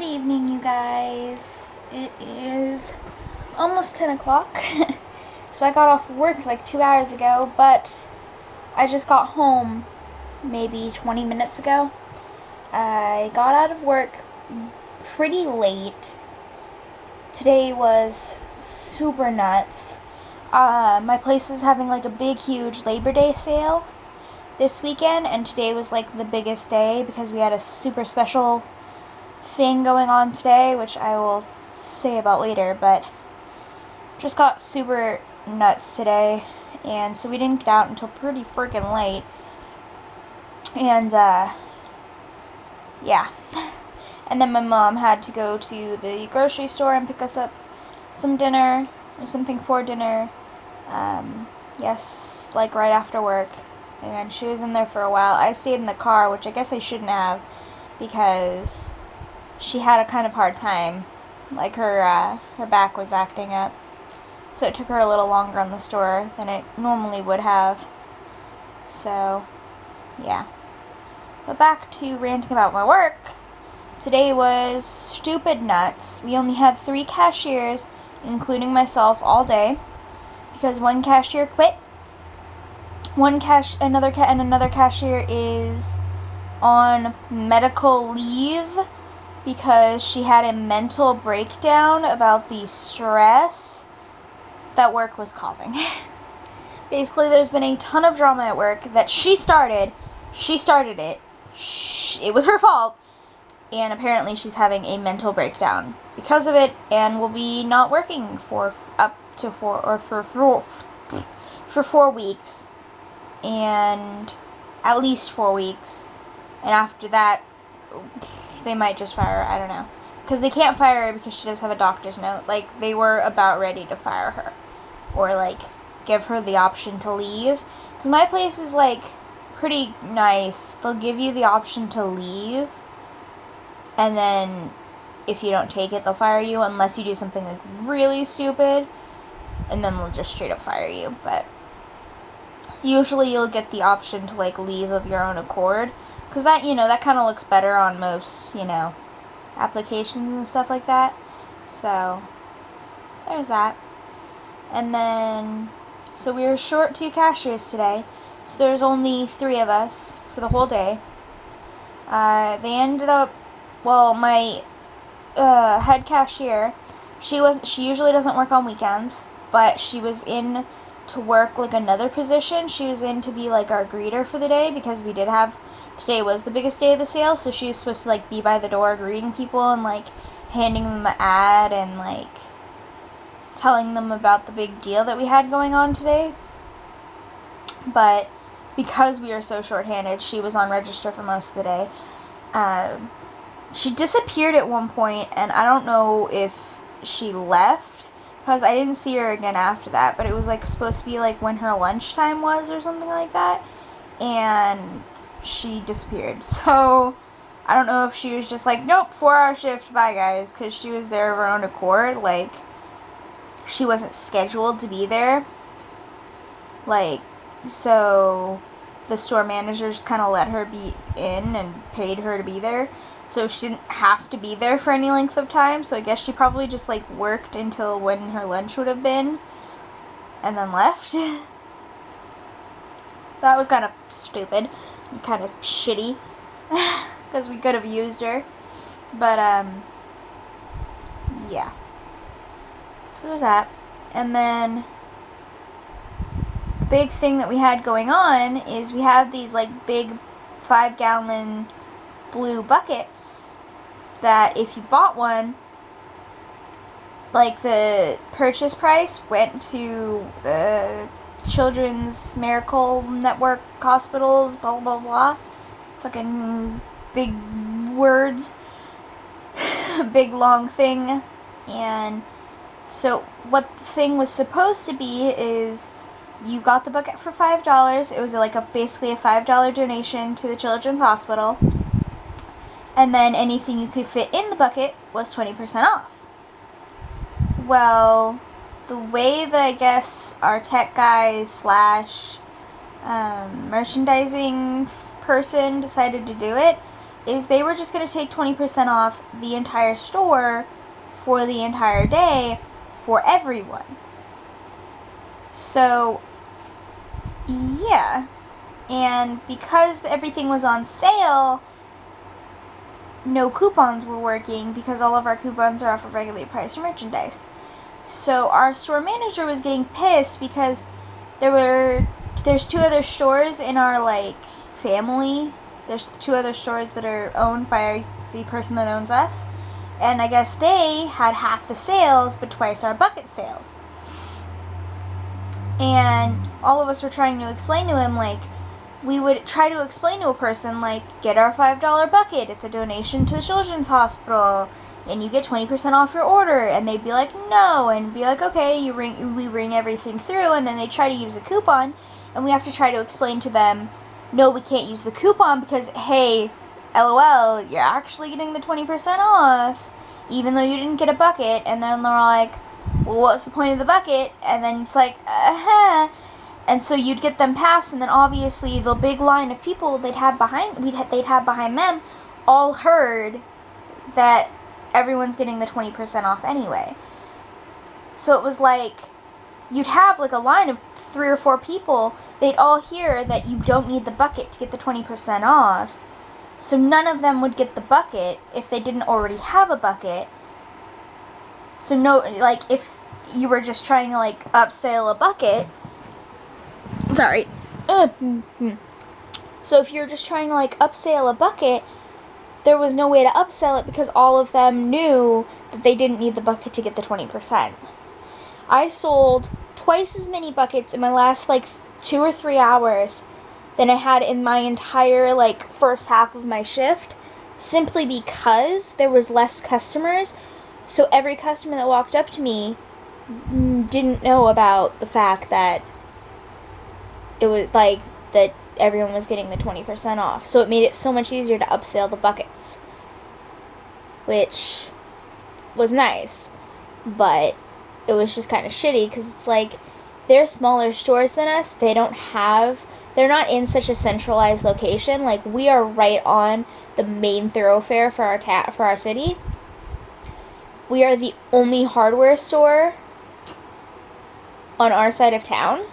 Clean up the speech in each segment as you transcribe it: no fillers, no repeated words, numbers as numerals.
Good evening, you guys. It is almost 10 o'clock. So I got off work like 2 hours ago, but I just got home maybe 20 minutes ago. I got out of work pretty late. Today was super nuts. My place is having like a big, huge Labor Day sale this weekend, and today was like the biggest day because we had a super special thing going on today, which I will say about later, but just got super nuts today, and so we didn't get out until pretty freaking late, and yeah, and then my mom had to go to the grocery store and pick us up some dinner, or something for dinner, yes, like right after work, and she was in there for a while. I stayed in the car, which I guess I shouldn't have, because she had a kind of hard time, like her back was acting up, so it took her a little longer on the store than it normally would have, so, yeah. But back to ranting about my work. Today was stupid nuts. We only had 3 cashiers, including myself, all day, because one cashier quit, another cashier is on medical leave, because she had a mental breakdown about the stress that work was causing. Basically, there's been a ton of drama at work that she started. She started it. It was her fault. And apparently she's having a mental breakdown because of it, and will be not working for 4 weeks. And at least 4 weeks. And after that, they might just fire her. I don't know. Because they can't fire her because she does have a doctor's note. Like, they were about ready to fire her. Or, like, give her the option to leave. Because my place is, like, pretty nice. They'll give you the option to leave. And then, if you don't take it, they'll fire you. Unless you do something, like, really stupid. And then they'll just straight up fire you. But usually you'll get the option to, like, leave of your own accord. Because that, that kind of looks better on most, applications and stuff like that. So, there's that. And then, so we were short 2 cashiers today. So there's only 3 of us for the whole day. They ended up, well, my head cashier, she usually doesn't work on weekends, but she was in to work like another position. She was in to be like our greeter for the day, because we did have, today was the biggest day of the sale, so she was supposed to, like, be by the door greeting people and, like, handing them an ad and, like, telling them about the big deal that we had going on today. But because we were so short-handed, she was on register for most of the day. She disappeared at one point, and I don't know if she left, because I didn't see her again after that, but it was, like, supposed to be, like, when her lunchtime was or something like that, and she disappeared. So I don't know if she was just like, nope, 4-hour shift, bye guys, because she was there of her own accord. Like, she wasn't scheduled to be there. Like, so the store manager just kind of let her be in and paid her to be there, so she didn't have to be there for any length of time. So I guess she probably just, like, worked until when her lunch would have been and then left. So that was kind of stupid. Kind of shitty, because we could have used her, but yeah, so there's that. And then the big thing that we had going on is we have these, like, big 5-gallon blue buckets that if you bought one, like, the purchase price went to the Children's Miracle Network hospitals, blah, blah, blah. Fucking big words. Big, long thing. And so what the thing was supposed to be is you got the bucket for $5. It was like basically a $5 donation to the Children's Hospital. And then anything you could fit in the bucket was 20% off. Well, the way that I guess our tech guy / merchandising person decided to do it is they were just going to take 20% off the entire store for the entire day for everyone. So, yeah. And because everything was on sale, no coupons were working because all of our coupons are off of regular price merchandise. So our store manager was getting pissed because there's 2 other stores in our like family. There's 2 other stores that are owned by the person that owns us. And I guess they had half the sales but twice our bucket sales. And all of us were trying to explain to him, like, we would try to explain to a person, like, get our $5 bucket. It's a donation to the Children's Hospital, and you get 20% off your order. And they'd be like, no, and be like, okay, we ring everything through, and then they try to use a coupon, and we have to try to explain to them, no, we can't use the coupon because, hey, LOL, you're actually getting the 20% off, even though you didn't get a bucket. And then they're like, well, what's the point of the bucket? And then it's like, And so you'd get them passed, and then obviously the big line of people they'd have behind them all heard that everyone's getting the 20% off anyway. So it was like you'd have like a line of 3 or 4 people. They'd all hear that you don't need the bucket to get the 20% off. So none of them would get the bucket if they didn't already have a bucket. So no, like if you were just trying to like upsell a bucket. Sorry. So if you're just trying to like upsell a bucket, there was no way to upsell it because all of them knew that they didn't need the bucket to get the 20%. I sold twice as many buckets in my last like 2 or 3 hours than I had in my entire like first half of my shift, simply because there was less customers. So every customer that walked up to me didn't know about the fact that it was like that everyone was getting the 20% off. So it made it so much easier to upsell the buckets, which was nice, but it was just kind of shitty because it's like they're smaller stores than us. They're not in such a centralized location. Like we are right on the main thoroughfare for our city. We are the only hardware store on our side of town.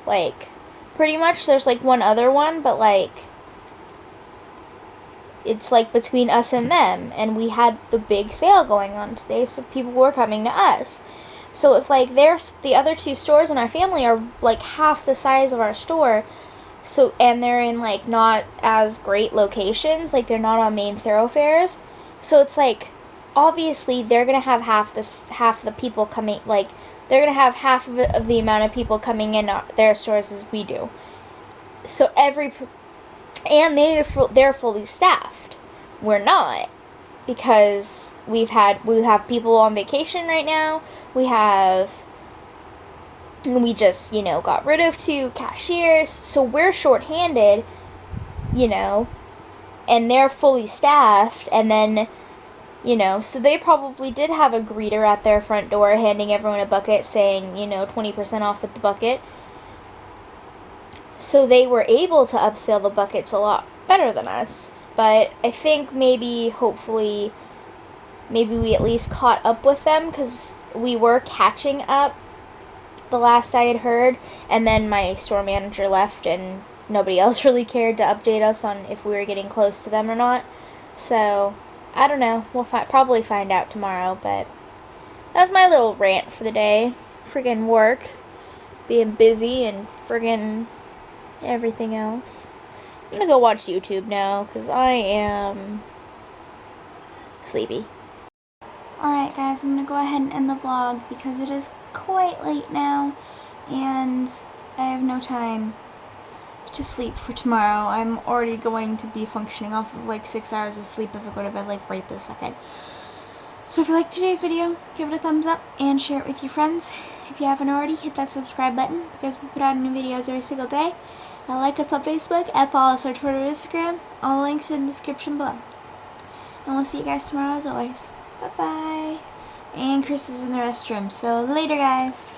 Like pretty much there's like one other one, but like it's like between us and them, and we had the big sale going on today, so people were coming to us. So it's like the other 2 stores in our family are like half the size of our store. So and they're in like not as great locations, like they're not on main thoroughfares. So it's like obviously they're going to have half the people coming, like they're going to have half of the amount of people coming in their stores as we do. So they're fully staffed. We're not, because we have people on vacation right now. We just, got rid of 2 cashiers, so we're shorthanded, and they're fully staffed, and then so they probably did have a greeter at their front door handing everyone a bucket saying, 20% off with the bucket. So they were able to upsell the buckets a lot better than us. But I think hopefully we at least caught up with them, because we were catching up the last I had heard. And then my store manager left and nobody else really cared to update us on if we were getting close to them or not. So I don't know. We'll probably find out tomorrow, but that's my little rant for the day. Friggin' work, being busy, and friggin' everything else. I'm gonna go watch YouTube now, because I am sleepy. Alright guys, I'm gonna go ahead and end the vlog, because it is quite late now, and I have no time to sleep for tomorrow. I'm already going to be functioning off of like 6 hours of sleep if I go to bed like right this second. So if you liked today's video, give it a thumbs up and share it with your friends. If you haven't already, hit that subscribe button, because we put out new videos every single day. And like us on Facebook, and follow us on Twitter and Instagram. All the links in the description below. And we'll see you guys tomorrow as always. Bye bye. And Chris is in the restroom, so later guys.